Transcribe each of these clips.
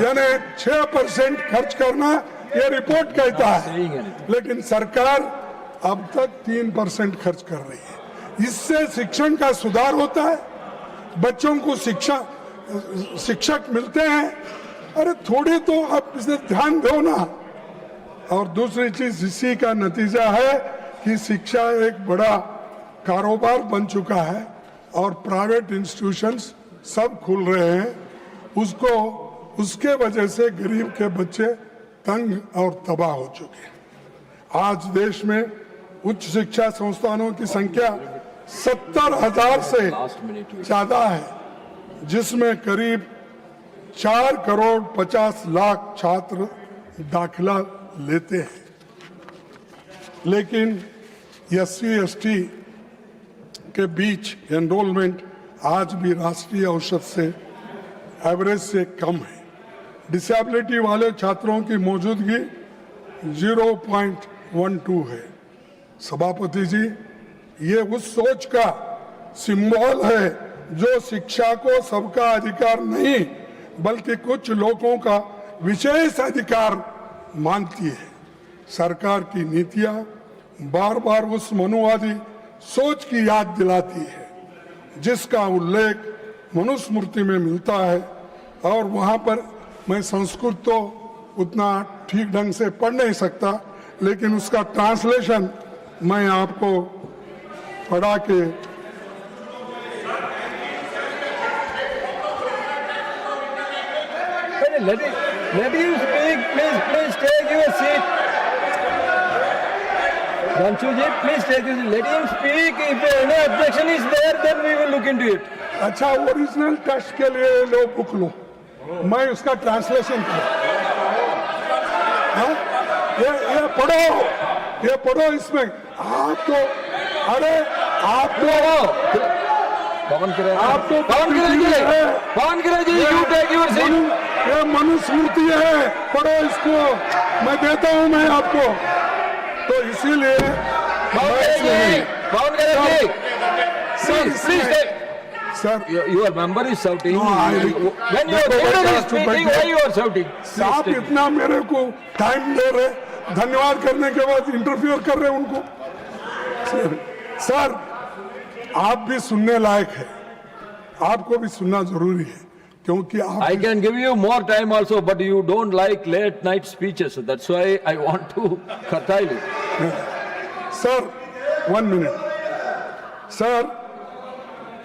यानी 6% खर्च करना ये रिपोर्ट कहता है, लेकिन सरकार अब तक 3% खर्च कर रही है। इससे शिक्षण का सुधार होता है, बच्चों को शिक्षक मिलते हैं। अरे थोड़ी तो आप इसे ध्यान दो ना। और दूसरी चीज इसी का नतीजा है कि शिक्षा एक बड़ा कारोबार बन चुका है और प्राइवेट इंस्टीट्यूशंस सब खुल रहे हैं। उसके वजह से गरीब के बच्चे तंग और तबाह हो चुके हैं। आज देश में उच्च शिक्षा संस्थानों की संख्या 70,000 से ज्यादा है, जिसमें करीब 4 करोड़ 50 लाख छात्र दाखिला लेते हैं। लेकिन SC/ST के बीच एनरोलमेंट आज भी राष्ट्रीय औसत से एवरेज से कम है। डिसेबिलिटी वाले छात्रों की मौजूदगी 0.12 है। सभापति जी, ये उस सोच का सिंबल है जो शिक्षा को सबका अधिकार नहीं बल्कि कुछ लोगों का विशेष अधिकार मानती है। सरकार की नीतियां बार बार उस मनुवादी सोच की याद दिलाती है जिसका उल्लेख मनुस्मृति में मिलता है। और वहां पर मैं संस्कृत तो उतना ठीक ढंग से पढ़ नहीं सकता, लेकिन उसका ट्रांसलेशन मैं आपको पढ़ा के let him speak. Please take your seat. Ranchuji, please take your seat. Let him speak. If any objection is there, then we will look into it. अच्छा, ओरिजिनल टेस्ट के लिए लो बुक लो, मैं उसका ट्रांसलेशन करूं। ये पढ़ो इसमें। आप तो अरे आप तो पवन Kiran ji, you take your seat. ये मनुस्मृति है, पढ़ो इसको, मैं देता हूं मैं आपको। तो इसीलिए Sir, your member is shouting. When your leader is speaking, why you are shouting? आप इतना मेरे को टाइम दे रहे, धन्यवाद करने के बाद इंटरफियर कर रहे उनको। सर, आप भी सुनने लायक है, आपको भी सुनना जरूरी है, क्योंकि आप I can give you more time also, but you don't like late night speeches. So that's why I want to curtail you. Sir 1 minute sir,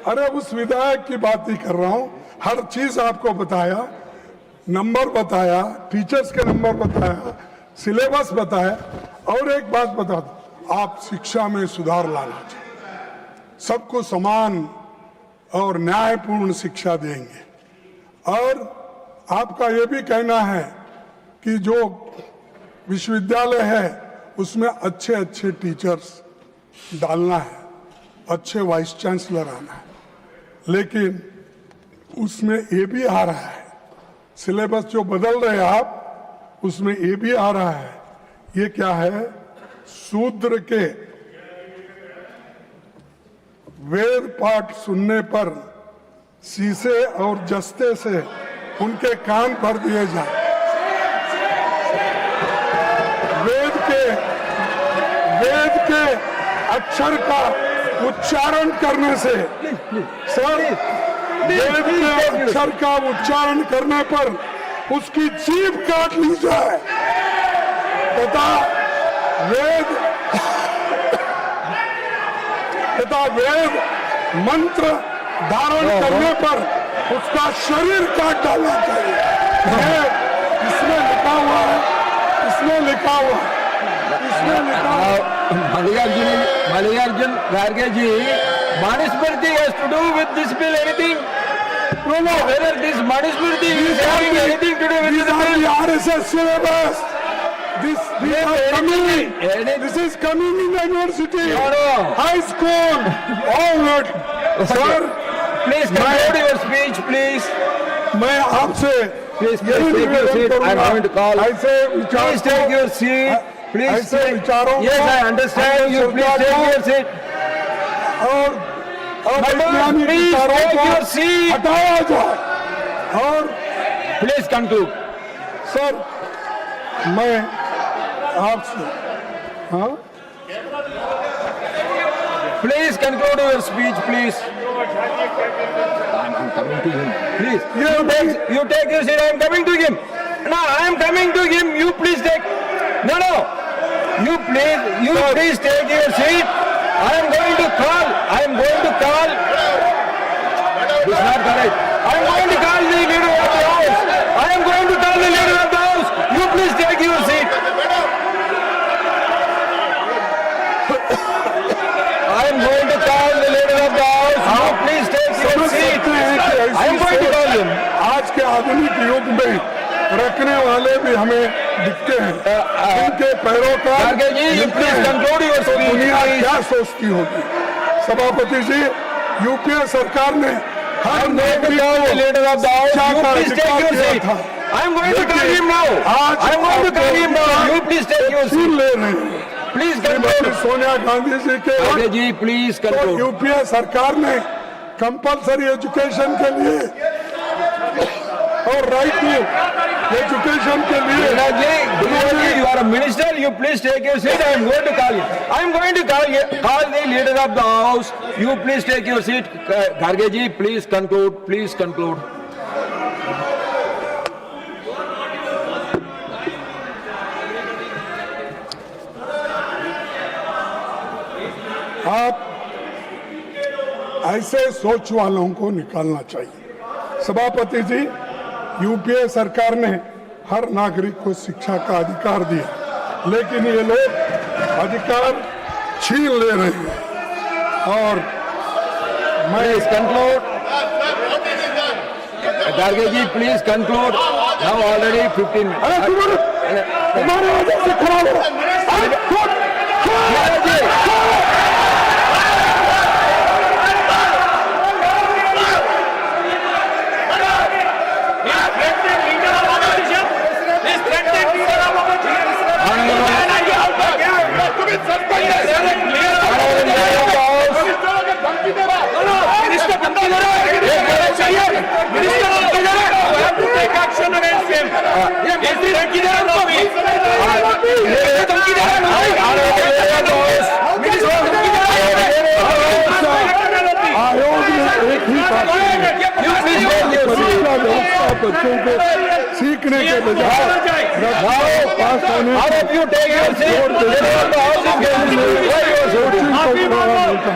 अरे उस विधायक की बात ही कर रहा हूं। हर चीज आपको बताया, नंबर बताया, टीचर्स के नंबर बताया, सिलेबस बताया। और एक बात बता दो, आप शिक्षा में सुधार लाना चाहिए, सबको समान और न्यायपूर्ण शिक्षा देंगे। और आपका ये भी कहना है कि जो विश्वविद्यालय है उसमें अच्छे अच्छे टीचर्स डालना है, अच्छे वाइस चांसलर आना है। लेकिन उसमें ये भी आ रहा है, सिलेबस जो बदल रहे हैं आप, उसमें ये भी आ रहा है। ये क्या है? शूद्र के वेद पाठ सुनने पर शीशे और जस्ते से उनके कान भर दिए जाए। वेद के अक्षर का उच्चारण करने से, सर, वेद के अक्षर का उच्चारण करने पर उसकी जीभ काट ली जाए तथा वेद मंत्र धारण करने पर उसका शरीर काट डालना चाहिए। इसमें लिखा हुआ है, इसमें लिखा हुआ है। Mallikarjun Kharge ji, Manusmriti has to do with this bill anything? No. Whether this Manusmriti is having anything to do with this bill? The RSS syllabus. This is coming in the university, high school, all that. Sir, please conclude your speech, please. मैं आपसे Please take your seat. I am going to call. Please take your seat. Please take. Yes, I understand. You please take your seat. और please take your seat. हटाया जाए और please conclude. Sir मैं आपसे, हाँ Please conclude your speech, please. I'm coming to him. Please. You take your seat. I am coming to him. No, I am coming to him. You please take. No. You please take your seat. I am going to call. This is not correct. I am going to call the leader of the house. You please take your seat. I am going to call the leader of the house. You please take your समझ seat. सकते हैं कि I am ऐसी going to call him. आज के आधुनिक युग में रखने वाले भी हमें दिखते हैं, इनके पैरोकार Kharge ji, you मिलते please हैं। conclude your तो speech, दुनिया please. क्या सोचती होगी? सभापति जी, यूपीए सरकार ने हर I am going to नागरिक call the को leader of the house. शिक्षा You का please take अधिकार your दिया seat. था। I am going to call him now. आज I am going to call him now. You please take your छीन seat. ले रहे हैं Please श्रीमती conclude. सोनिया गांधी जी के Kharge ji, please तो conclude. यूपीए सरकार ने कंपलसरी एजुकेशन के लिए और राइट टू एजुकेशन के लिए Kharge ji, you are a minister. You please take your seat. I am going to call him. I am going to call the leader of the house. You please take your seat. Kharge ji, please conclude. Please conclude. आप ऐसे सोच वालों को निकालना चाहिए। सभापति जी, UPA सरकार ने हर नागरिक को शिक्षा का अधिकार दिया, लेकिन ये लोग अधिकार छीन ले रहे हैं। और मैं Please conclude. Kharge ji, please conclude. Now already 15 minutes. अरे तुम्हारे वजह से खराब हो। Kharge ji. आयोग ने एक ही बात बच्चों को सीखने के बजाय पास होने All of you take your seat. Leader of the house is getting why you are so coaching को बढ़ावा मिलता है।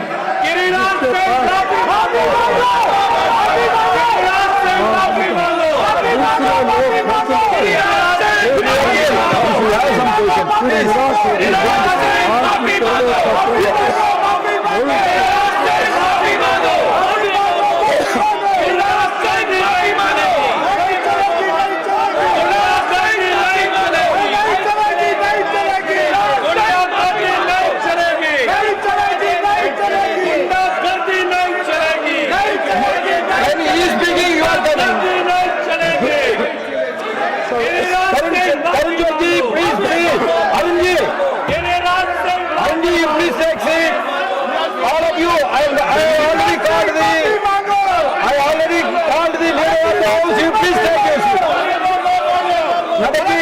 When he is speaking, you are coming. Arun ji, please. Arun ji, you please take seat. All of you, I already called the leader of the house. You please take your seat. Nadaji,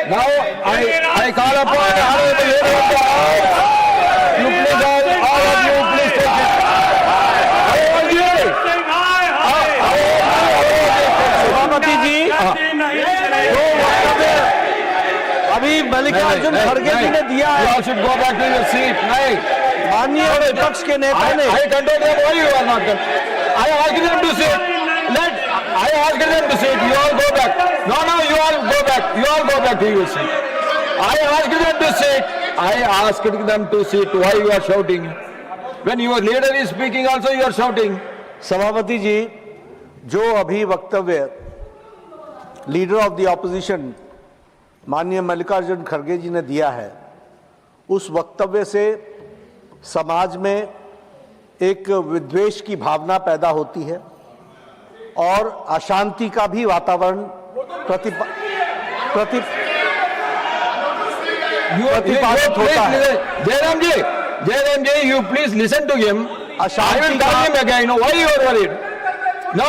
now I call upon the leader of the house. You please all of you please take it. सभापति जी, अभी मल्लिकार्जुन खड़गे जी ने दिया You है, all should go back to your seat. नहीं. माननीय विपक्ष के नेता ने I control them. Why you are not done? I asked them to sit. I asked them to sit. You all go back. No, you all go back. You all go back to your seat. I asked them to sit. I asked them to sit. Why you are shouting? When your leader is speaking also you are shouting. सभापति जी, जो अभी वक्तव्य leader of the opposition माननीय मल्लिकार्जुन खड़गे जी ने दिया है, उस वक्तव्य से समाज में एक विद्वेष की भावना पैदा होती है और अशांति का भी वातावरण प्रतिपादित होता है। Jairam ji, you please listen to him. I will tell him again. Why you are worried? No.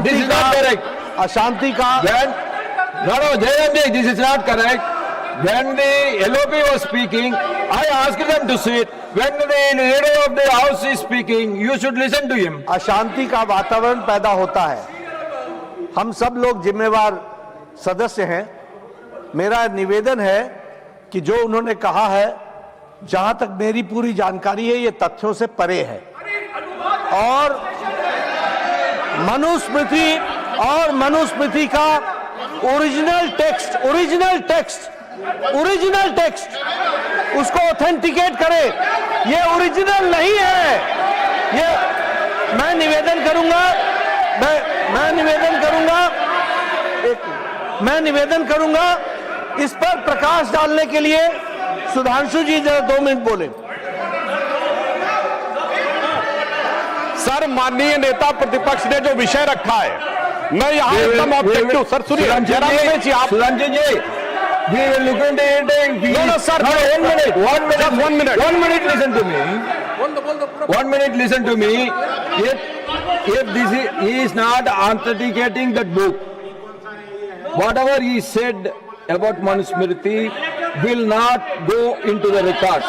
This is not correct. अशांति का No, Jayant, this is not correct. When the LOP was speaking, I asked them to sit. When the leader of the house is speaking, you should listen to him. अशांति का वातावरण पैदा होता है। हम सब लोग जिम्मेवार सदस्य हैं। मेरा निवेदन है कि जो उन्होंने कहा है, जहां तक मेरी पूरी जानकारी है, ये तथ्यों से परे है और मनुस्मृति का ओरिजिनल टेक्स्ट उसको ऑथेंटिकेट करे। ये ओरिजिनल नहीं है। ये मैं निवेदन करूंगा इस पर प्रकाश डालने के लिए सुधांशु जी जरा 2 मिनट बोले। सर, माननीय नेता प्रतिपक्ष ने जो विषय रखा है, मैं यहाँ एकदम ऑब्जेक्टिव। सर सुनिए, जरा जी आप Sudanshu ji, we will look into it. No, sir. No, 1 minute. 1 minute. Just 1 minute. 1 minute. Listen to me. 1 minute. Listen to me. If this is, he is not authenticating that book, whatever he said about Manusmriti will not go into the records.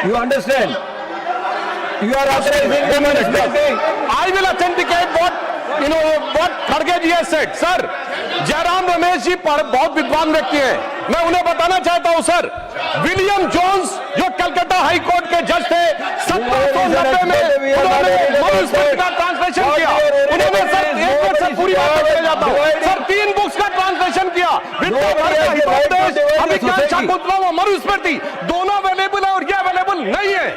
You understand? You are authorizing the Manusmriti. I will authenticate what खड़गे ji has said. Sir, Jairam Ramesh ji बहुत विद्वान व्यक्ति हैं। मैं उन्हें बताना चाहता हूं सर, विलियम जोन्स जो कलकत्ता हाई कोर्ट के जज थे, 1790 में उन्होंने मनुस्मृति का ट्रांसलेशन किया। उन्होंने सर, एक मिनट सर, पूरी बात चले जाता हूं सर, 3 बुक्स का ट्रांसलेशन किया। शाकुंतलम और मनुस्मृति दोनों अवेलेबल है और ये अवेलेबल नहीं है।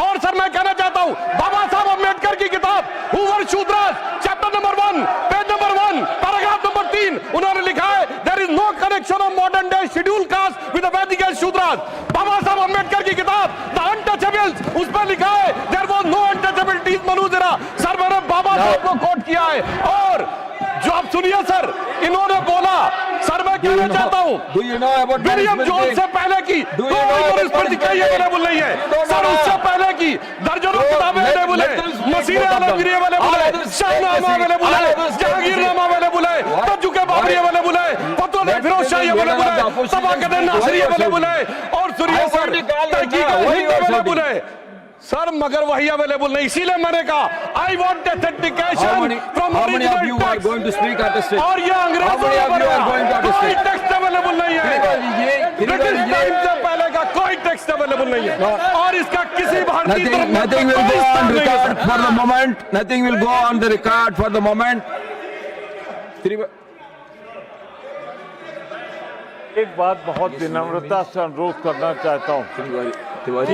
और सर मैं कहना चाहता हूं, बाबा साहब अम्बेडकर की किताब who were Shudras chapter number 1 page number 1 paragraph number 3 उन्होंने लिखा है, there is no connection of modern day scheduled caste with the Vedic Shudras. बाबा साहब अम्बेडकर की किताब द अनटचेबल्स, उस पर लिखा है देयर वाज नो अनटचेबिलिटीज मनुजरा। सर मैंने बाबा साहब को कोट किया है। और जो आप सुनिए सर, इन्होंने बोला, सर मैं कहना चाहता हूं, विलियम जोन्स से पहले की कोई मनुस्मृति कहीं अवेलेबल नहीं है सर। उससे पहले की दर्जनों किताबें अवेलेबल है, मसीह आलमगीर अवेलेबल है, शाहनामा अवेलेबल है, जहांगीरनामा अवेलेबल है, तजुके बाबरी अवेलेबल है, फतवा फिरोज शाही अवेलेबल है, तबाकत नासरी अवेलेबल है और सुनिए सर, तहकीक अवेलेबल है सर, मगर वही अवेलेबल नहीं। इसीलिए मैंने कहा I want authentication from original text. और ये अंग्रेजों ने बनाया, कोई टेक्स्ट अवेलेबल नहीं है। ब्रिटिश टाइम से पहले का कोई टेक्स्ट अवेलेबल नहीं है और इसका किसी भारतीय Nothing will go on record for the moment. Nothing will go on the record for the moment. एक बात बहुत विनम्रता से अनुरोध करना चाहता हूँ कि आज